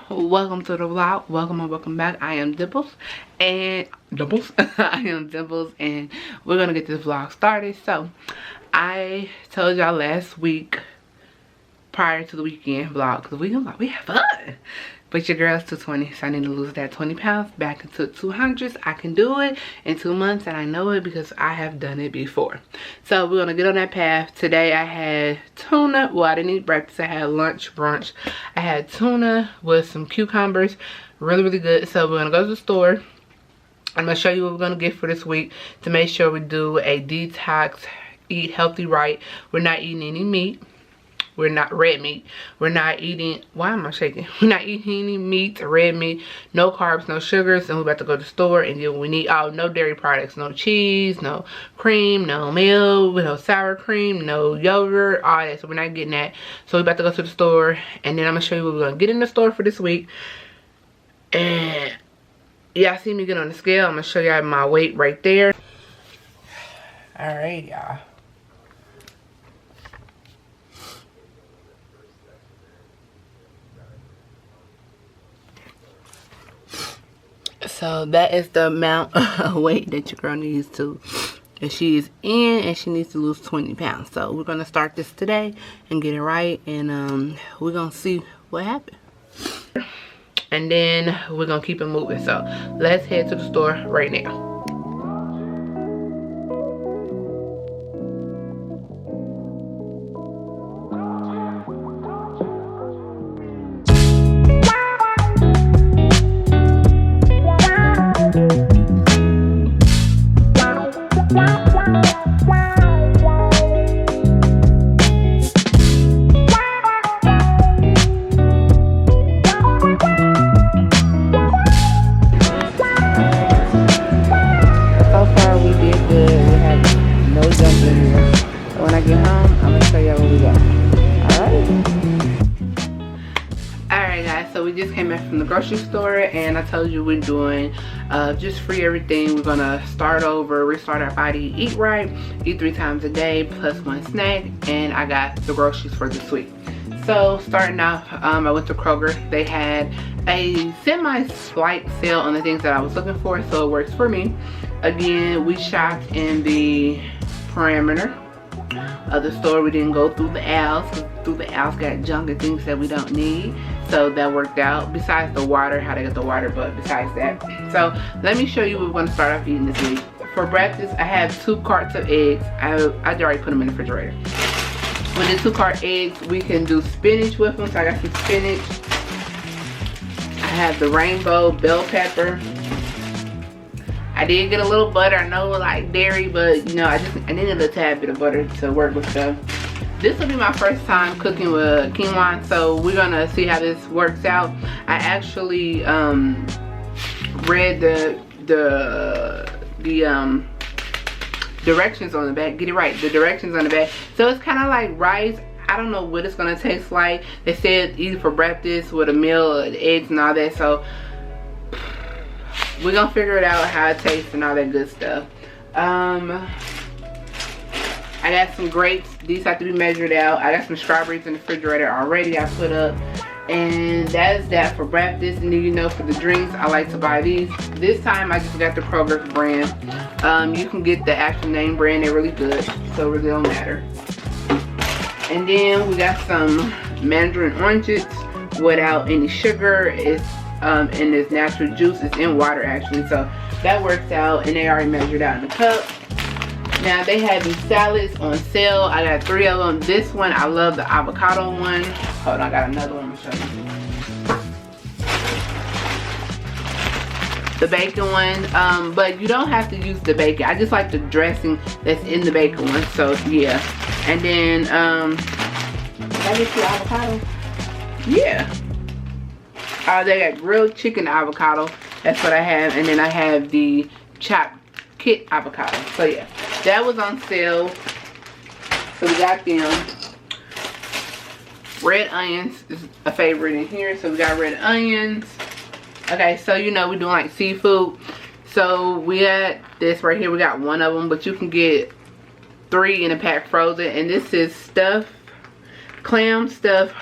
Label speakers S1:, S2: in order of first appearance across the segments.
S1: welcome to the vlog. Welcome back. I am Dimples and I am Dimples, and we're gonna get this vlog started. So I told y'all last week prior to the weekend vlog, because we have fun, but your girl's 220, so I need to lose that 20 pounds back into 200s. I can do it in 2 months, and I know it because I have done it before. So we're gonna get on that path. Today I had tuna. Well, I didn't eat breakfast. I had lunch, brunch. I had tuna with some cucumbers. Really good. So we're gonna go to the store. I'm gonna show you what we're gonna get for this week to make sure we do a detox, eat healthy right. We're not eating any meat. We're not red meat. We're not eating, why am I shaking? We're not eating any meat, red meat, no carbs, no sugars, and we're about to go to the store and get what we need. Oh, no dairy products, no cheese, no cream, no milk, no sour cream, no yogurt, all that. So we're not getting that. So we're about to go to the store, and then I'm gonna show you what we're gonna get in the store for this week. And y'all see me get on the scale. I'm gonna show y'all my weight right there. All right, y'all. So that is the amount of weight that your girl needs to, and she is in, and she needs to lose 20 pounds. So we're gonna start this today and get it right, and we're gonna see what happens. And then we're gonna keep it moving. So let's head to the store right now. From the grocery store, and I told you we're doing just free everything. We're gonna start over, restart our body, eat right, eat 3 times a day plus 1 snack, and I got the groceries for this week. So starting off, I went to Kroger. They had a semi-slight sale on the things that I was looking for, so it works for me. Again, we shopped in the perimeter of the store. We didn't go through the aisles, because through the aisles got junk and things that we don't need. So that worked out. Besides the water, how to get the water, but besides that. So let me show you what we're going to start off eating this week. For breakfast, I have 2 carts of eggs. I already put them in the refrigerator. With the 2 cart eggs, we can do spinach with them. So I got some spinach. I have the rainbow bell pepper. I did get a little butter. I know like dairy, but you know, I needed a tad bit of butter to work with stuff. This will be my first time cooking with quinoa, so we're gonna see how this works out. I actually read the directions on the back. Get it right, the directions on the back. So it's kind of like rice. I don't know what it's gonna taste like. They said eat for breakfast with a meal, eggs and all that. So we're gonna figure it out how it tastes and all that good stuff. I got some grapes. These have to be measured out. I got some strawberries in the refrigerator already I put up. And that is that for breakfast. And then, you know, for the drinks, I like to buy these. This time I just got the Kroger brand. You can get the actual name brand. They're really good, so it really don't matter. And then we got some mandarin oranges without any sugar. It's in this natural juice. It's in water actually, so that works out. And they already measured out in the cup. Now they have these salads on sale. I got 3 of them. This one, I love the avocado one. Hold on, I got another one to show you. The bacon one, but you don't have to use the bacon. I just like the dressing that's in the bacon one, so yeah. And then, did I get the avocado? Yeah. They got grilled chicken avocado. That's what I have. And then I have the chopped kit avocado. So yeah, that was on sale. So we got them. Red onions is a favorite in here, so we got red onions. Okay, so you know we're doing like seafood, so we got this right here. We got 1 of them, but you can get 3 in a pack frozen, and this is stuff, clam stuff.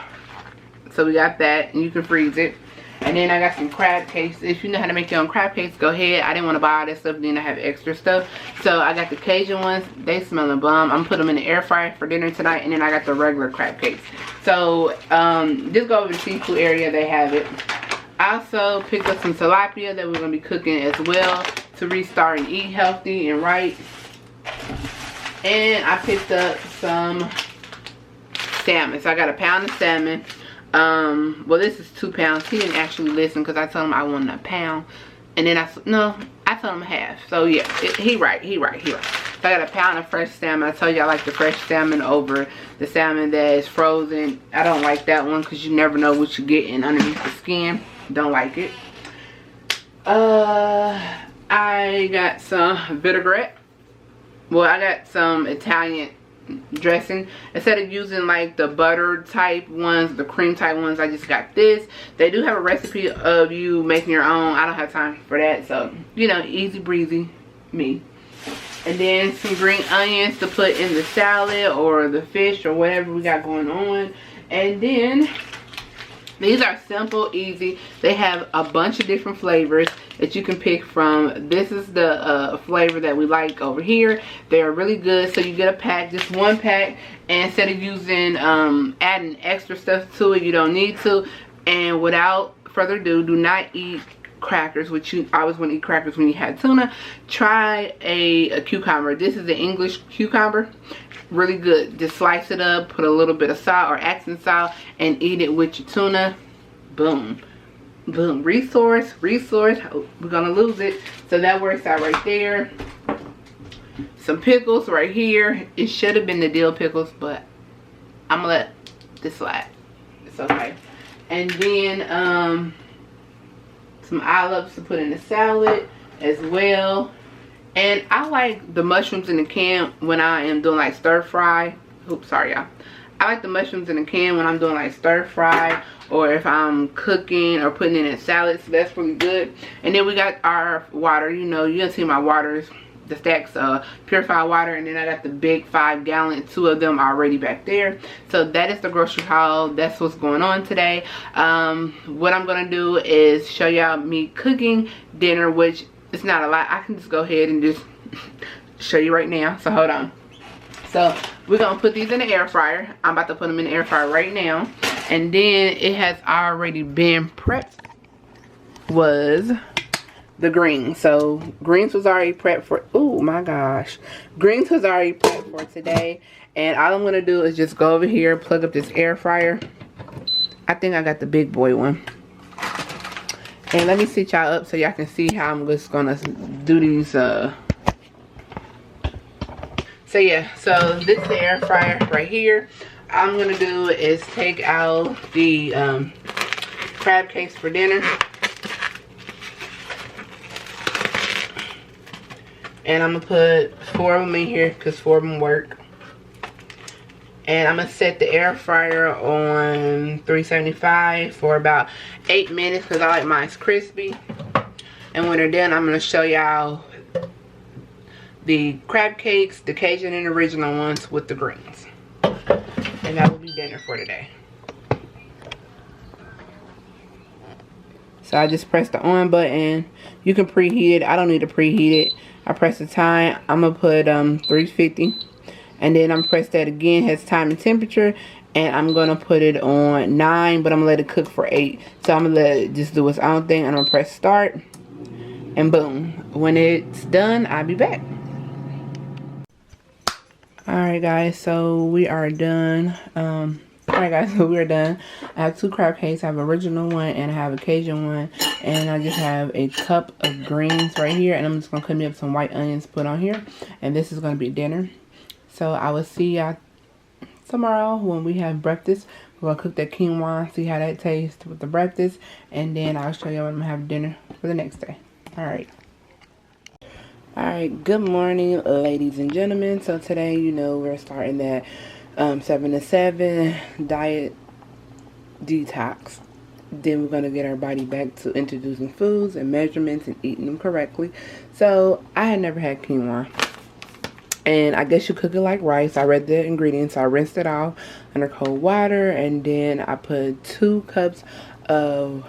S1: So we got that, and you can freeze it. And then I got some crab cakes. If you know how to make your own crab cakes, go ahead. I didn't want to buy all that stuff, then I have extra stuff. So I got the Cajun ones. They smell a bum. I'm gonna put them in the air fryer for dinner tonight. And then I got the regular crab cakes. So just go over to the seafood area. They have it. I also picked up some tilapia that we're gonna be cooking as well to restart and eat healthy and right. And I picked up some salmon. So I got a pound of salmon. Well, this is 2 pounds. He didn't actually listen because I told him I wanted a pound. And then I told him half. So yeah, he right. So I got a pound of fresh salmon. I told you I like the fresh salmon over the salmon that is frozen. I don't like that one because you never know what you're getting underneath the skin. Don't like it. I got some vinaigrette. Well, I got some Italian dressing. Instead of using like the butter type ones, the cream type ones, I just got this. They do have a recipe of you making your own. I don't have time for that, so you know, easy breezy me. And then some green onions to put in the salad or the fish or whatever we got going on. And then these are simple, easy. They have a bunch of different flavors that you can pick from. This is the flavor that we like over here. They're really good. So you get a pack, just 1 pack. And instead of using, adding extra stuff to it, you don't need to. And without further ado, do not eat crackers, which you always want to eat crackers when you had tuna. Try a cucumber. This is the English cucumber. Really good. Just slice it up, put a little bit of salt or accent salt, and eat it with your tuna. Boom. Boom. Resource. Oh, we're gonna lose it. So that works out right there. Some pickles right here. It should have been the dill pickles, but I'm gonna let this slide. It's okay. And then some olives to put in the salad as well. And I like the mushrooms in the can when I am doing like stir fry. Oops, sorry y'all. I like the mushrooms in the can when I'm doing like stir fry, or if I'm cooking or putting it in salads. So that's really good. And then we got our water. You know, you can see my waters, the stacks of purified water. And then I got the big 5 gallon, 2 of them already back there. So that is the grocery haul. That's what's going on today. What I'm gonna do is show y'all me cooking dinner, which it's not a lot. I can just go ahead and just show you right now. So hold on. So we're gonna put these in the air fryer. I'm about to put them in the air fryer right now. And then it has already been prepped. Was the greens. So greens was already prepped for, oh my gosh. Greens was already prepped for today. And all I'm gonna do is just go over here, plug up this air fryer. I think I got the big boy one. And let me sit y'all up so y'all can see how I'm just gonna do these. So yeah, so this is the air fryer right here. All I'm gonna do is take out the crab cakes for dinner. And I'm gonna put 4 of them in here because 4 of them work. And I'm gonna set the air fryer on 375 for about 8 minutes because I like mine crispy. And when they're done, I'm gonna show y'all the crab cakes, the Cajun and original ones with the greens. And that will be dinner for today. So I just press the on button. You can preheat it. I don't need to preheat it. I press the time. I'm gonna put 350. And then I'm press that again, has time and temperature, and I'm gonna put it on 9, but I'm gonna let it cook for 8. So I'm gonna let it just do its own thing, and I'm gonna press start, and boom. When it's done, I'll be back. Alright guys, so we are done. Alright guys, so we're done. I have 2 crab cakes. I have an original one and I have a Cajun one. And I just have a cup of greens right here, and I'm just gonna cut me up some white onions to put on here. And this is gonna be dinner. So I will see y'all tomorrow when we have breakfast. We're gonna cook that quinoa, see how that tastes with the breakfast, and then I'll show you what I'm gonna have dinner for the next day. Alright, good morning ladies and gentlemen. So today, you know, we're starting that 7 to 7 diet detox. Then we're gonna get our body back to introducing foods and measurements and eating them correctly. So I had never had quinoa. And I guess you cook it like rice. I read the ingredients. I rinsed it off under cold water. And then I put 2 cups of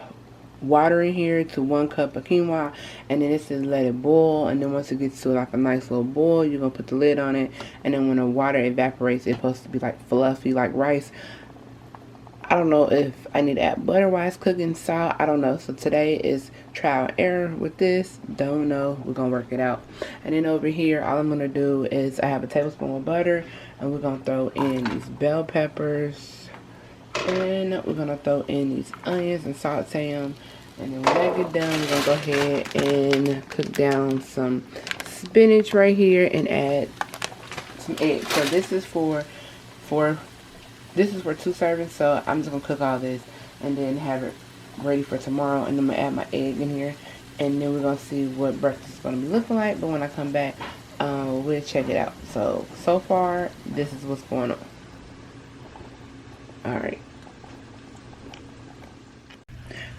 S1: water in here to 1 cup of quinoa, and then it says let it boil. And then once it gets to like a nice little boil, you're gonna put the lid on it, and then when the water evaporates, it's supposed to be like fluffy like rice. I don't know if I need to add butter while it's cooking, salt, I don't know. So today is trial and error with this. Don't know, we're gonna work it out. And then over here, all I'm gonna do is I have a tablespoon of butter, and we're gonna throw in these bell peppers, and we're gonna throw in these onions and saute them. And then when I get done, we're gonna go ahead and cook down some spinach right here and add some eggs. So this is for 2 servings, so I'm just gonna cook all this and then have it ready for tomorrow. And I'm gonna add my egg in here, and then we're gonna see what breakfast is gonna be looking like. But when I come back, we'll check it out. So far, this is what's going on.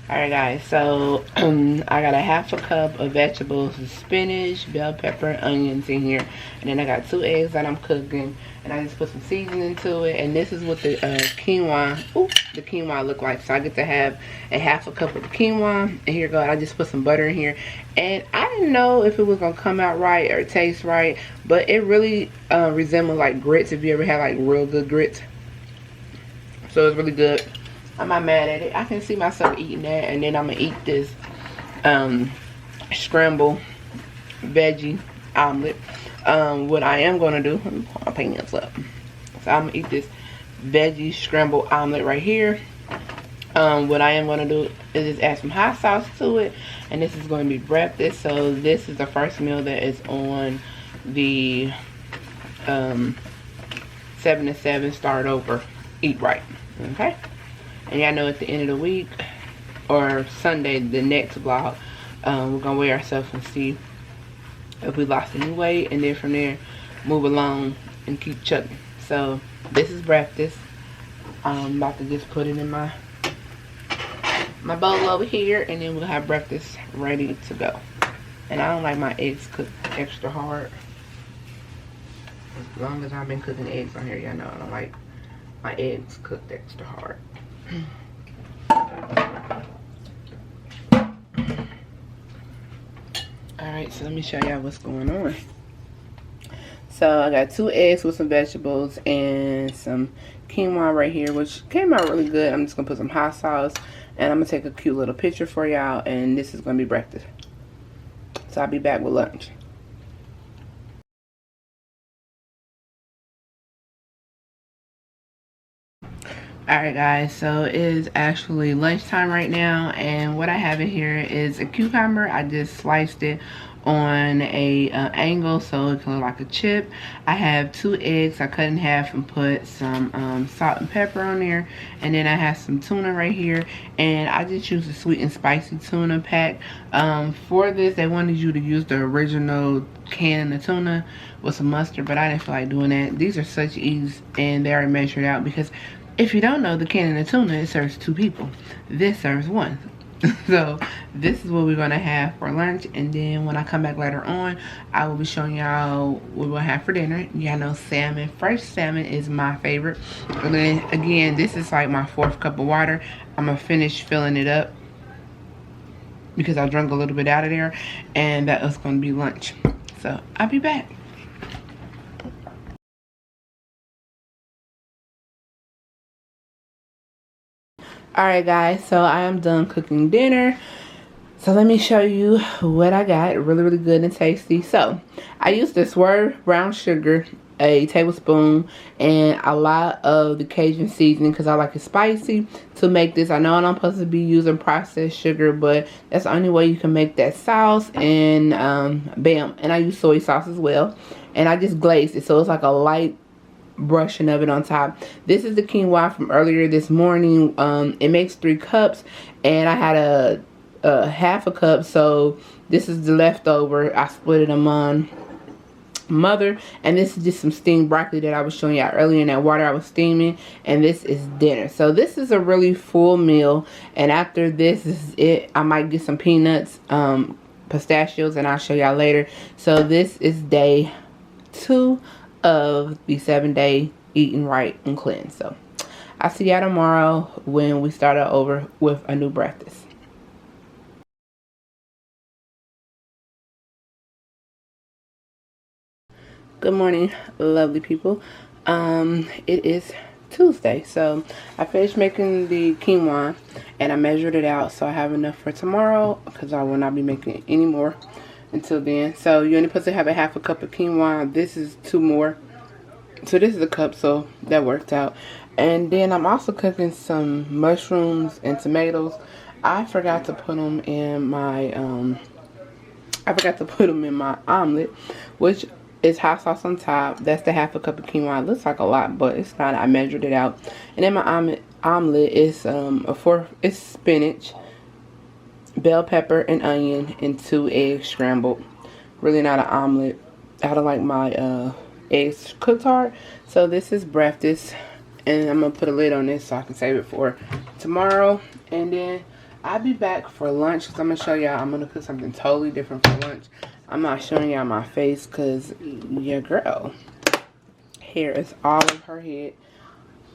S1: Alright guys, so I got a 1/2 cup of vegetables, spinach, bell pepper, onions in here, and then I got 2 eggs that I'm cooking, and I just put some seasoning into it. And this is what the quinoa look like. So I get to have a 1/2 cup of the quinoa, and here you go. I just put some butter in here, and I didn't know if it was gonna come out right or taste right, but it really resembles like grits, if you ever had like real good grits. So it's really good. I'm not mad at it. I can see myself eating that. And then I'm gonna eat this scrambled veggie omelet. What I am gonna do, let me pull my pants up. So I'm gonna eat this veggie scrambled omelet right here. What I am gonna do is just add some hot sauce to it, and this is going to be breakfast. So this is the first meal that is on the 7 to 7 start over, eat right. Okay. And y'all know at the end of the week, or Sunday, the next vlog, we're going to weigh ourselves and see if we lost any weight. And then from there, move along and keep chugging. So, this is breakfast. I'm about to just put it in my bowl over here. And then we'll have breakfast ready to go. And I don't like my eggs cooked extra hard. As long as I've been cooking eggs on here, y'all know I don't like my eggs cooked extra hard. Alright, so let me show y'all what's going on. So I got 2 eggs with some vegetables and some quinoa right here, which came out really good. I'm just gonna put some hot sauce, and I'm gonna take a cute little picture for y'all, and this is gonna be breakfast. So I'll be back with lunch. Alright guys, so it is actually lunchtime right now, and what I have in here is a cucumber. I just sliced it on a angle so it can look like a chip. I have 2 eggs I cut in half and put some salt and pepper on there, and then I have some tuna right here, and I just used a sweet and spicy tuna pack. For this, they wanted you to use the original can of tuna with some mustard, but I didn't feel like doing that. These are such ease, and they already measured out, because if you don't know, the can of tuna, it serves 2 people. This serves 1. So this is what we're gonna have for lunch, and then when I come back later on, I will be showing y'all what we'll have for dinner. Y'all know salmon. Fresh salmon is my favorite. And then again, this is like my 4th cup of water. I'm gonna finish filling it up because I drank a little bit out of there, and that is gonna be lunch. So I'll be back. Alright guys, so I am done cooking dinner. So let me show you what I got. Really good and tasty. So I used the Swerve brown sugar, a tablespoon, and a lot of the Cajun seasoning because I like it spicy to make this. I know I'm supposed to be using processed sugar, but that's the only way you can make that sauce. And bam, and I use soy sauce as well, and I just glazed it so it's like a light brushing of it on top. This is the quinoa from earlier this morning. It makes 3 cups, and I had a 1/2 cup, so this is the leftover. I split it among mother, and this is just some steamed broccoli that I was showing you earlier in that water I was steaming, and this is dinner. So this is a really full meal, and after this is it. I might get some peanuts, pistachios, and I'll show y'all later. So this is day 2 of the 7-day eating right and cleanse. So I'll see y'all tomorrow when we start over with a new breakfast. Good morning, lovely people. It is Tuesday, so I finished making the quinoa and I measured it out, so I have enough for tomorrow because I will not be making any more until then. So you're only supposed to have a half a cup of quinoa. This is 2 more, so this is a cup, so that worked out. And then I'm also cooking some mushrooms and tomatoes. I forgot to put them in my omelet, which is hot sauce on top. That's the half a cup of quinoa. It looks like a lot, but it's not. I measured it out. And then my omelet is it's spinach, bell pepper, and onion, and 2 eggs scrambled. Really not an omelet. I don't like my eggs cooked hard. So this is breakfast, and I'm gonna put a lid on this so I can save it for tomorrow. And then I'll be back for lunch because I'm gonna show y'all. I'm gonna cook something totally different for lunch. I'm not showing y'all my face because your girl hair is all of her head,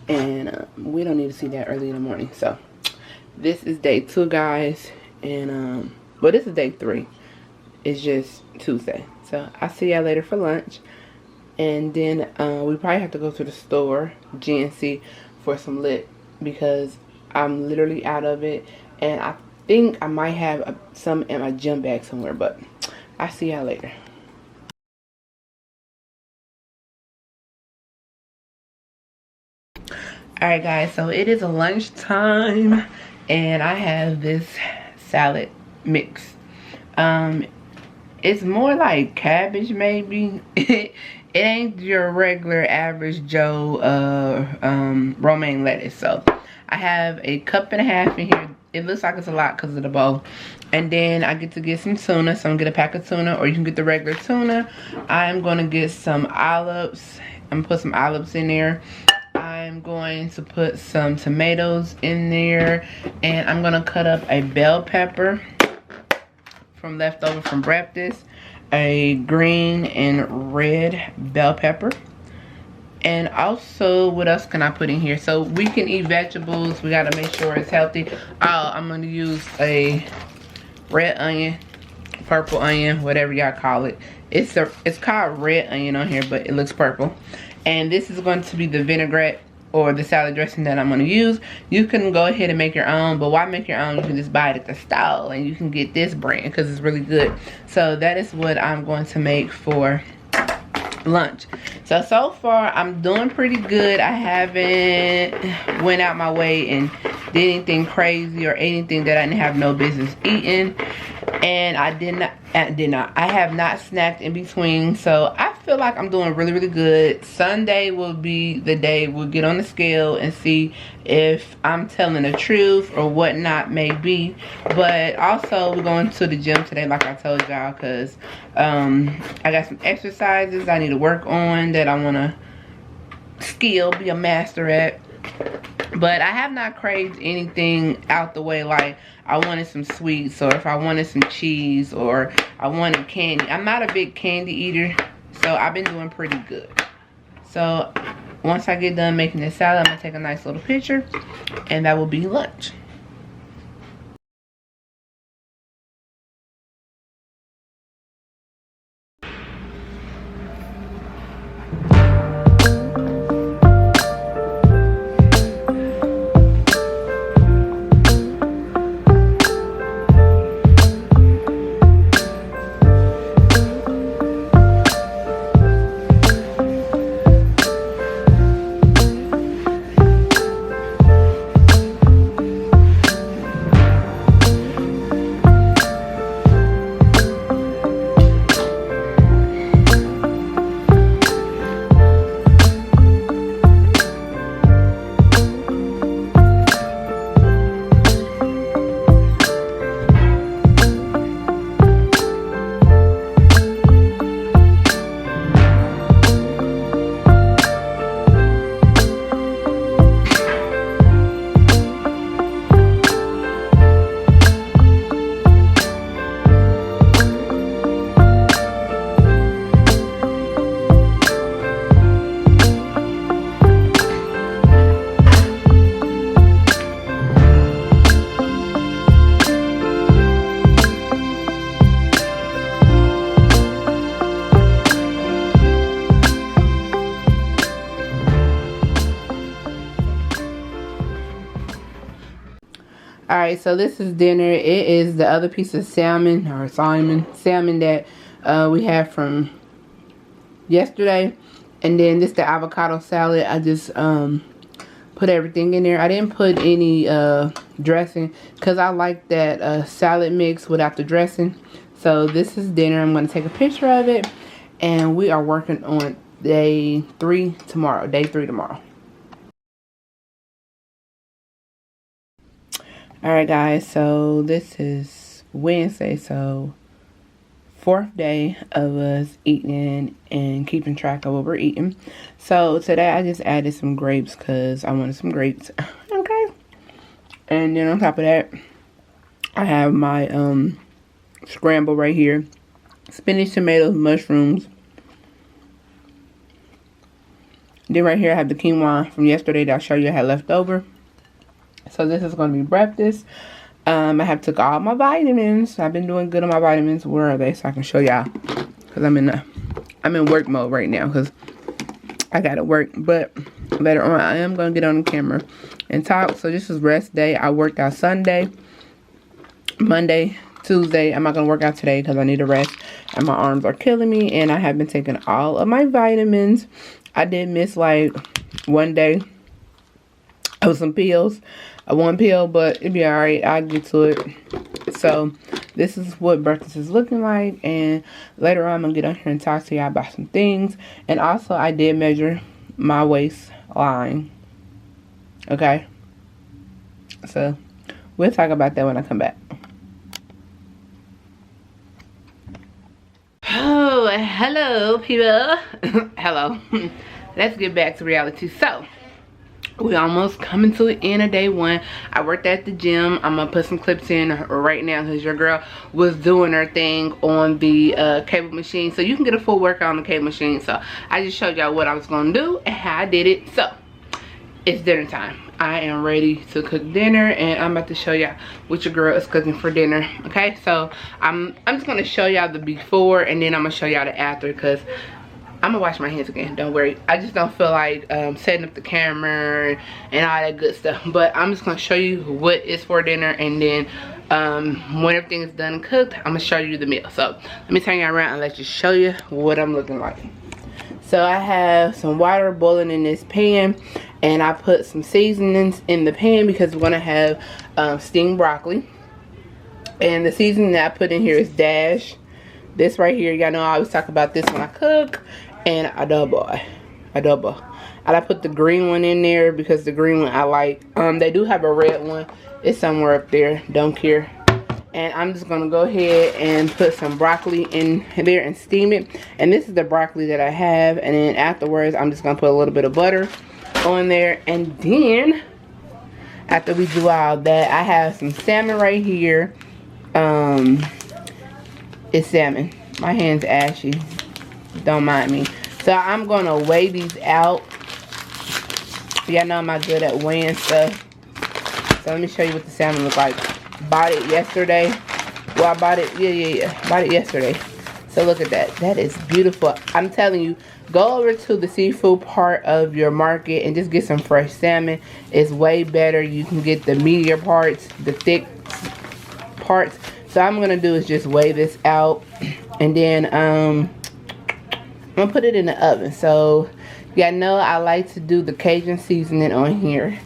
S1: and we don't need to see that early in the morning. So this is day 2, guys, and well, this is day 3. It's just Tuesday. So I'll see y'all later for lunch. And then we probably have to go to the store, GNC, for some lip because I'm literally out of it. And I think I might have some in my gym bag somewhere, but I'll see y'all later. Alright guys, so it is lunchtime and I have this salad mix. It's more like cabbage maybe. It ain't your regular average Joe romaine lettuce. So I have a cup and a half in here. It looks like it's a lot because of the bowl. And then I get to get some tuna. So I'm going to get a pack of tuna, or you can get the regular tuna. I'm going to get some olives. I'm going to put some olives in there. I'm going to put some tomatoes in there. And I'm going to cut up a bell pepper from leftover from breakfast. A green and red bell pepper. And also, what else can I put in here? So we can eat vegetables. We got to make sure it's healthy. I'm going to use a red onion, purple onion, whatever y'all call it. It's called red onion on here, but it looks purple. And this is going to be the vinaigrette or the salad dressing that I'm going to use. You can go ahead and make your own, but why make your own? You can just buy it at the store, and you can get this brand because it's really good. So that is what I'm going to make for lunch. So far I'm doing pretty good. I haven't went out my way and did anything crazy or anything that I didn't have no business eating, and I have not snacked in between. So I feel like I'm doing really good. Sunday will be the day we'll get on the scale and see if I'm telling the truth or whatnot may be. But also we're going to the gym today, like I told y'all, because I got some exercises I need to work on that I want to be a master at. But I have not craved anything out the way, like I wanted some sweets, or if I wanted some cheese, or I wanted candy. I'm not a big candy eater, so I've been doing pretty good. So once I get done making this salad, I'm gonna take a nice little picture, and that will be lunch. Alright, so this is dinner. It is the other piece of salmon that we had from yesterday. And then this the avocado salad. I just put everything in there. I didn't put any dressing because I like that salad mix without the dressing. So this is dinner. I'm going to take a picture of it. And we are working on day 3 tomorrow. Alright guys, so this is Wednesday, so 4th day of us eating and keeping track of what we're eating. So today I just added some grapes because I wanted some grapes. Okay. And then on top of that, I have my scramble right here. Spinach, tomatoes, mushrooms. Then right here I have the quinoa from yesterday that I showed you I had left over. So this is going to be breakfast. I have took all my vitamins. I've been doing good on my vitamins. Where are they? So I can show y'all. Because I'm in work mode right now. Because I got to work. But later on I am going to get on the camera and talk. So this is rest day. I worked out Sunday, Monday, Tuesday. I'm not going to work out today because I need a rest. And my arms are killing me. And I have been taking all of my vitamins. I did miss like one day of some pills. One pill, but it'll be alright. I'll get to it. So this is what breakfast is looking like, and later on I'm gonna get on here and talk to y'all about some things. And also I did measure my waistline. Okay, so we'll talk about that when I come back. Oh, hello people. Hello. Let's get back to reality. So we almost coming to the end of day 1. I worked at the gym. I'm gonna put some clips in right now because your girl was doing her thing on the cable machine, so you can get a full workout on the cable machine. So I just showed y'all what I was gonna do and how I did it. So it's dinner time. I am ready to cook dinner, and I'm about to show y'all what your girl is cooking for dinner. Okay, so I'm just gonna show y'all the before, and then I'm gonna show y'all the after, because I'm gonna wash my hands again, don't worry. I just don't feel like setting up the camera and all that good stuff. But I'm just gonna show you what is for dinner, and then when everything is done and cooked, I'm gonna show you the meal. So let me turn you around and let you show you what I'm looking like. So I have some water boiling in this pan, and I put some seasonings in the pan because we're gonna have steamed broccoli. And the seasoning that I put in here is Dash. This right here, y'all know I always talk about this when I cook. And adobo. I put the green one in there because the green one I like. They do have a red one. It's somewhere up there. Don't care. And I'm just going to go ahead and put some broccoli in there and steam it. And this is the broccoli that I have. And then afterwards, I'm just going to put a little bit of butter on there. And then, after we do all that, I have some salmon right here. It's salmon. My hand's ashy. Don't mind me. So I'm going to weigh these out. Y'all know I'm not good at weighing stuff. So let me show you what the salmon looks like. Bought it yesterday. Well, I bought it, yeah. Bought it yesterday. So look at that. That is beautiful. I'm telling you, go over to the seafood part of your market and just get some fresh salmon. It's way better. You can get the meatier parts, the thick parts. So I'm going to do is just weigh this out. And then, I'm going to put it in the oven. So, y'all know I like to do the Cajun seasoning on here.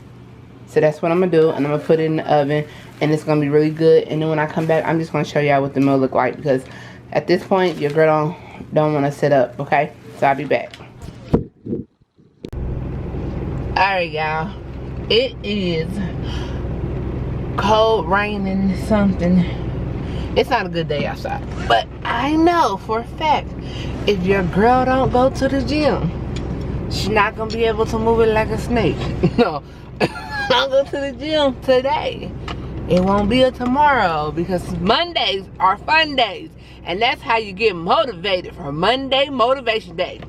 S1: So that's what I'm going to do. And I'm going to put it in the oven. And it's going to be really good. And then when I come back, I'm just going to show y'all what the meal look like. Because at this point, your girl don't want to sit up. Okay? So I'll be back. Alright, y'all. It is cold, raining, something. It's not a good day outside. But I know for a fact, if your girl don't go to the gym, she's not going to be able to move it like a snake. No. Don't go to the gym today. It won't be a tomorrow, because Mondays are fun days. And that's how you get motivated for Monday Motivation Day.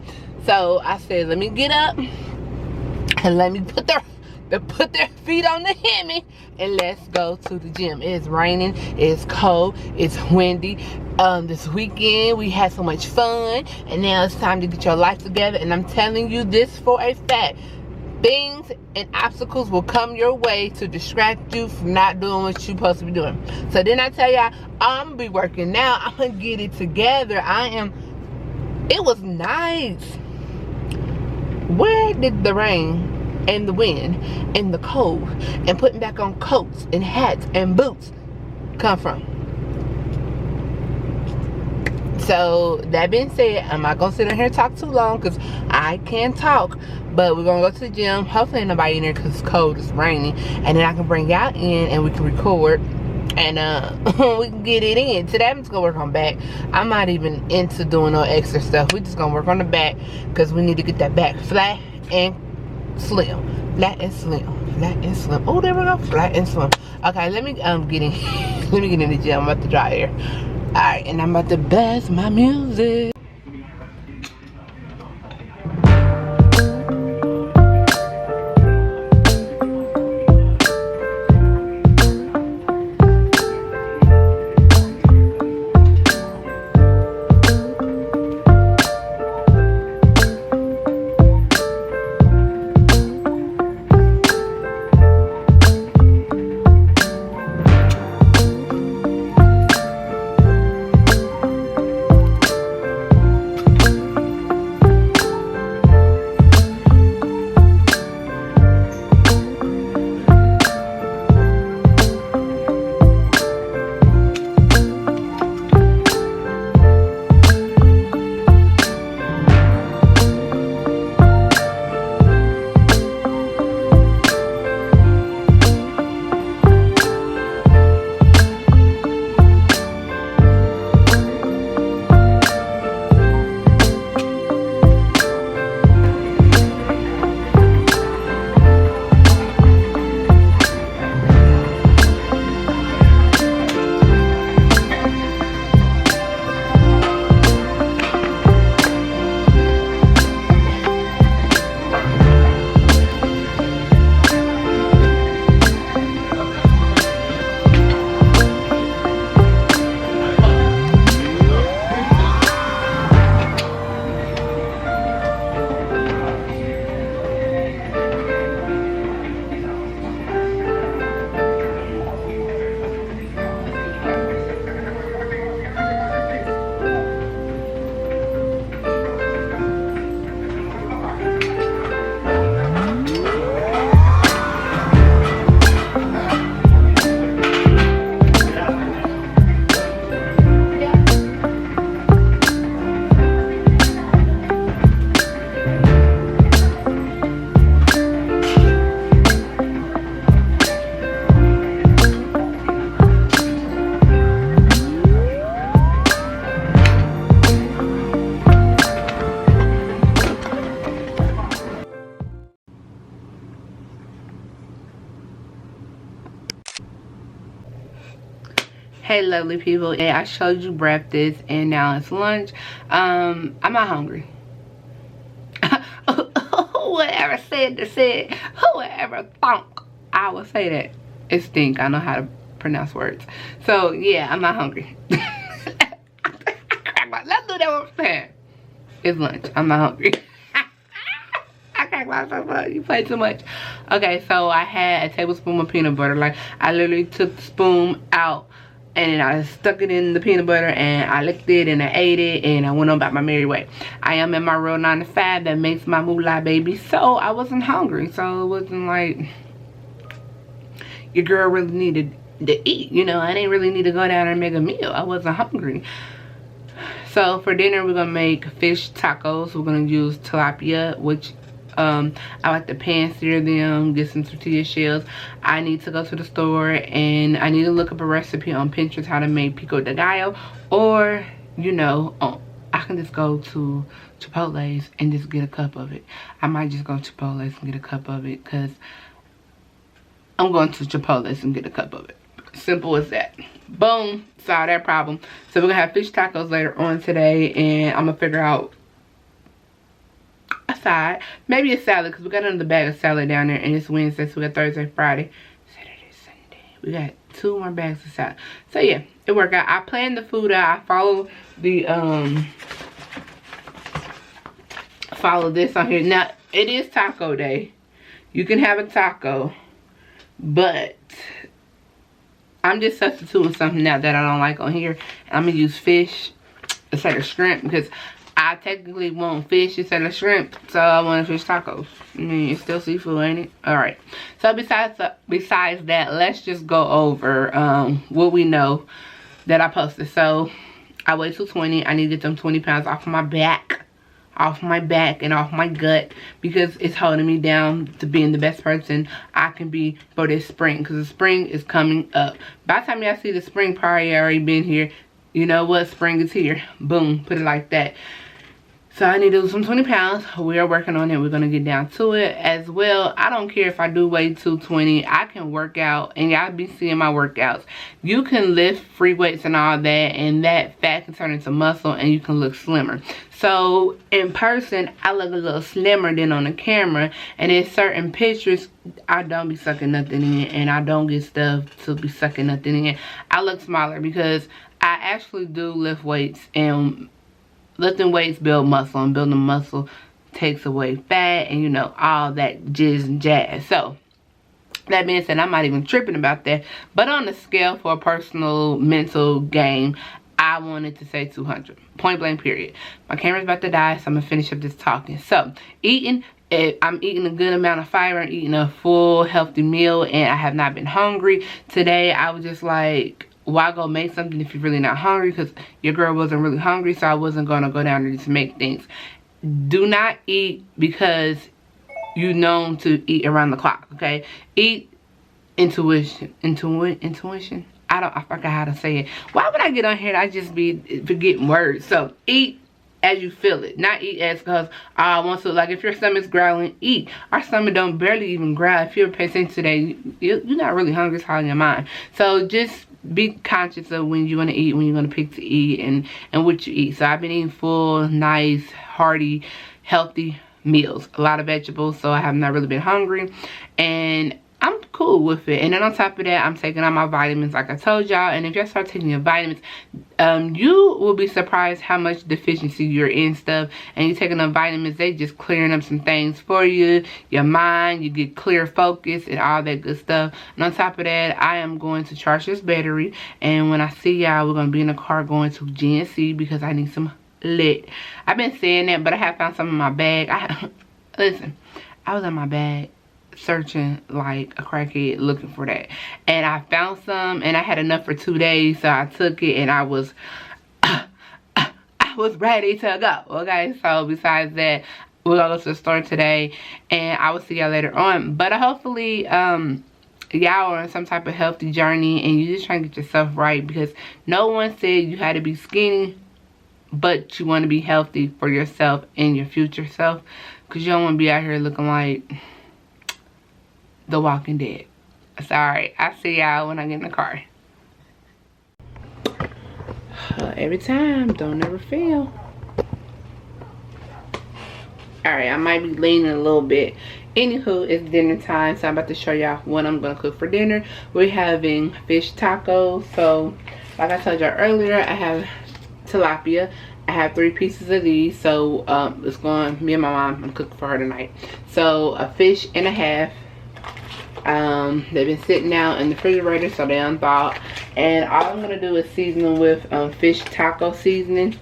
S1: So I said, let me get up and let me put their feet on the hammock and let's go to the gym. It's raining, it's cold, it's windy. This weekend we had so much fun, and now it's time to get your life together. And I'm telling you this for a fact, things and obstacles will come your way to distract you from not doing what you're supposed to be doing. So then I tell y'all, I'm gonna be working now. I'm gonna get it together. It was nice. Where did the rain and the wind and the cold and putting back on coats and hats and boots come from? So that being said, I'm not gonna sit in here and talk too long because I can talk, but we're gonna go to the gym. Hopefully ain't nobody in there because it's cold, it's raining, and then I can bring y'all in and we can record and we can get it in. Today I'm just gonna work on back. I'm not even into doing no extra stuff. We just gonna work on the back because we need to get that back flat and slim. Flat and slim. Flat and slim. Oh, there we go. Flat and slim. Okay, let me get in let me get in the gym. I'm about to dry hair. Alright, and I'm about to blast my music. Hey lovely people, yeah, I showed you breakfast and now it's lunch. I'm not hungry. Whoever said whoever thunk I would say that. It stink. I know how to pronounce words. So yeah, I'm not hungry. Let's do that one more. It's lunch. I'm not hungry. I cracked myself up. You play too much. Okay, so I had a tablespoon of peanut butter. Like I literally took the spoon out and then I stuck it in the peanut butter and I licked it and I ate it and I went on about my merry way. I am in my real 9 to 5 that makes my moolah, baby. So I wasn't hungry. So it wasn't like your girl really needed to eat. You know, I didn't really need to go down and make a meal. I wasn't hungry. So for dinner, we're going to make fish tacos. We're going to use tilapia, which I like to pan sear them, get some tortilla shells. I need to go to the store and I need to look up a recipe on Pinterest how to make pico de gallo, or you know, I can just go to Chipotle's and just get a cup of it. I might just go to Chipotle's and get a cup of it because I'm going to Chipotle's and get a cup of it. Simple as that. Boom, solve that problem. So we're gonna have fish tacos later on today, and I'm gonna figure out a side, maybe a salad, because we got another bag of salad down there, and it's Wednesday, so we got Thursday, Friday, Saturday, Sunday. We got 2 more bags of salad. So yeah, it worked out. I planned the food out. I follow the follow this on here. Now it is taco day, You can have a taco, but I'm just substituting something now that I don't like on here. I'm going to use fish instead of shrimp because I technically want fish instead of shrimp. So I want fish tacos. I mean, it's still seafood, ain't it? Alright. So besides that, let's just go over what we know that I posted. So I weigh 220. I need to get them 20 pounds off of my back. And off my gut, because it's holding me down to being the best person I can be for this spring, because the spring is coming up. By the time y'all see the spring, probably already been here. You know what? Spring is here. Boom. Put it like that. So I need to lose some 20 pounds. We are working on it. We're going to get down to it as well. I don't care if I do weigh 220. I can work out, and y'all be seeing my workouts. You can lift free weights and all that, and that fat can turn into muscle, and you can look slimmer. So in person, I look a little slimmer than on the camera. And in certain pictures, I don't be sucking nothing in, and I don't get stuff to be sucking nothing in. I look smaller because I actually do lift weights, and lifting weights build muscle, and building muscle takes away fat, and you know, all that jizz and jazz. So that being said, I'm not even tripping about that. But on the scale for a personal mental game, I wanted to say 200. Point blank period. My camera's about to die, so I'm gonna finish up this talking. So eating, I'm eating a good amount of fiber. I'm eating a full healthy meal, and I have not been hungry. Today I was just like, why go make something if you're really not hungry? Because your girl wasn't really hungry, so I wasn't going to go down there to make things. Do not eat because you're known to eat around the clock, okay? Eat intuition. Intuition? I forgot how to say it. Why would I get on here and I just be forgetting words? So eat as you feel it. Not eat as because I want to. Like if your stomach's growling, eat. Our stomach don't barely even growl. If you're paying attention today, you're not really hungry. It's all in your mind. So just be conscious of when you're going to eat, when you're going to pick to eat, and what you eat. So I've been eating full, nice, hearty, healthy meals. A lot of vegetables, so I have not really been hungry. And I'm cool with it. And then on top of that, I'm taking all my vitamins like I told y'all. And if y'all start taking your vitamins, you will be surprised how much deficiency you're in stuff. And you taking the vitamins, they just clearing up some things for you. Your mind, you get clear focus and all that good stuff. And on top of that, I am going to charge this battery. And when I see y'all, we're going to be in the car going to GNC because I need some lit. I've been saying that, but I have found some in my bag. Listen, I was in my bag searching like a crackhead looking for that, and I found some, and I had enough for 2 days, so I took it, and I was ready to go. Okay, so besides that, we're gonna go to the store today, and I will see y'all later on. But hopefully y'all are on some type of healthy journey, and you just trying to get yourself right, because no one said you had to be skinny, but you want to be healthy for yourself and your future self, because you don't want to be out here looking like The Walking Dead. Sorry, I see y'all when I get in the car. Every time, don't ever fail. Alright, I might be leaning a little bit. Anywho, it's dinner time, so I'm about to show y'all what I'm gonna cook for dinner. We're having fish tacos. So like I told y'all earlier, I have tilapia. I have 3 pieces of these, so it's going, me and my mom, I'm cooking for her tonight. So a fish and a half. They've been sitting out in the refrigerator, so they unthawed, and all I'm gonna do is season them with fish taco seasoning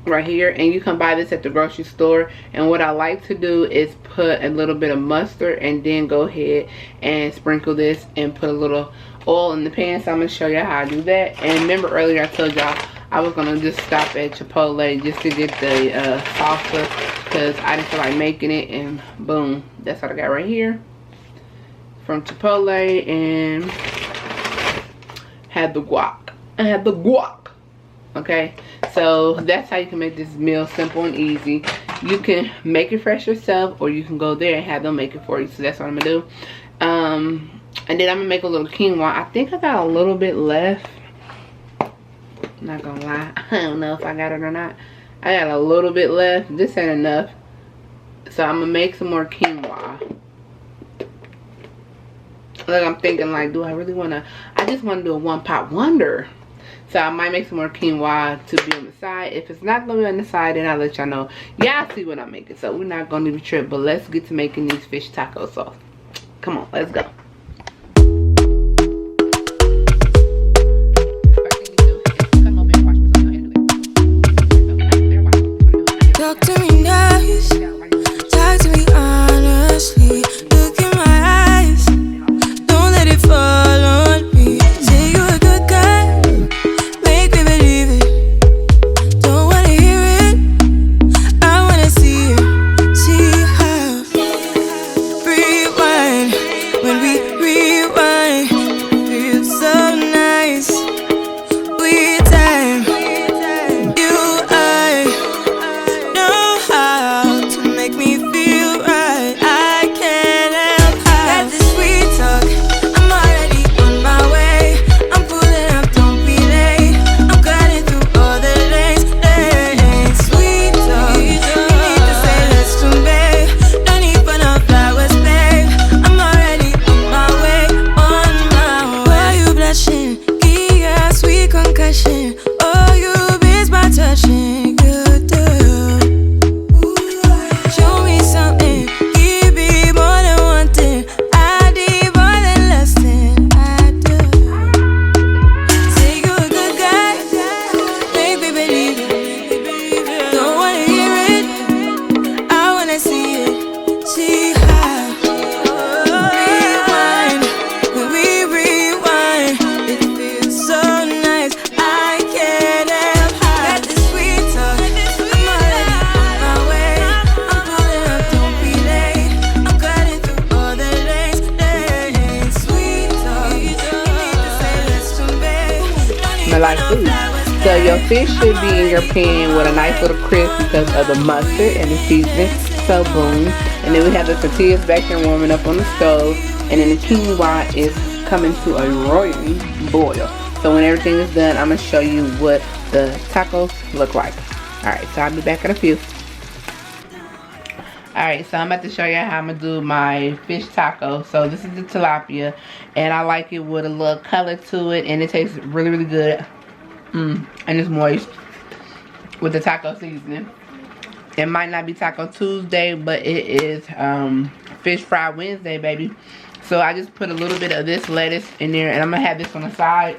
S1: right here. And you can buy this at the grocery store, and what I like to do is put a little bit of mustard and then go ahead and sprinkle this and put a little oil in the pan. So I'm gonna show you how I do that. And remember earlier I told y'all I was gonna just stop at Chipotle just to get the salsa, because I didn't feel like making it, and boom, that's what I got right here from Chipotle. And had the guac. I had the guac. Okay, so that's how you can make this meal simple and easy. You can make it fresh yourself, or you can go there and have them make it for you. So that's what I'm gonna do. And then I'm gonna make a little quinoa. I think I got a little bit left. Not gonna lie, I don't know if I got it or not. I got a little bit left. This ain't enough, so I'm gonna make some more quinoa. Like I'm thinking, like, do I really wanna? I just want to do a one pot wonder. So I might make some more quinoa to be on the side. If it's not gonna be on the side, then I'll let y'all know. Y'all see what I'm making. So we're not gonna be tripped, but let's get to making these fish taco sauce. Come on, let's go.
S2: Talk to me nice, talk to me honestly. Look in my eyes, don't let it fall on me. Say you a good guy, make me believe it. Don't wanna hear it, I wanna see it. See how rewind, when we rewind, feels so nice. We time, you I know how to make me feel right. I can't help how. Got this sweet talk, I'm already on my way. I'm pulling up, don't be late. I'm cutting through all the lanes. Sweet talk, you need to say less to me. No need for no flowers, babe. I'm already on my way, on my way. Why you blushing? Yeah, sweet concussion. Oh, you miss my touching. Good girl. Show me something, give me more than one thing. I need more than less than I do. Say you a good guy, make me believe it. Don't wanna hear it, I wanna see it. See how rewind, when we rewind, it feels so nice. I can't help how. Got this sweet talk, I'm already on my way. I'm pulling up, don't be late. I'm cutting through all the lanes. Sweet talk, you need to say less to me.
S1: Smell like food. So your fish should be in your pan with a nice little crisp because of the mustard and the seasoning. So boom. And then we have the tortillas back there warming up on the stove. And then the quinoa is coming to a roaring boil. So when everything is done, I'm going to show you what the tacos look like. Alright, so I'll be back in a few. Alright, so I'm about to show you how I'm going to do my fish taco. So this is the tilapia. And I like it with a little color to it. And it tastes really, really good. And it's moist with the taco seasoning. It might not be Taco Tuesday, but it is Fish Fry Wednesday, baby. So I just put a little bit of this lettuce in there. And I'm going to have this on the side.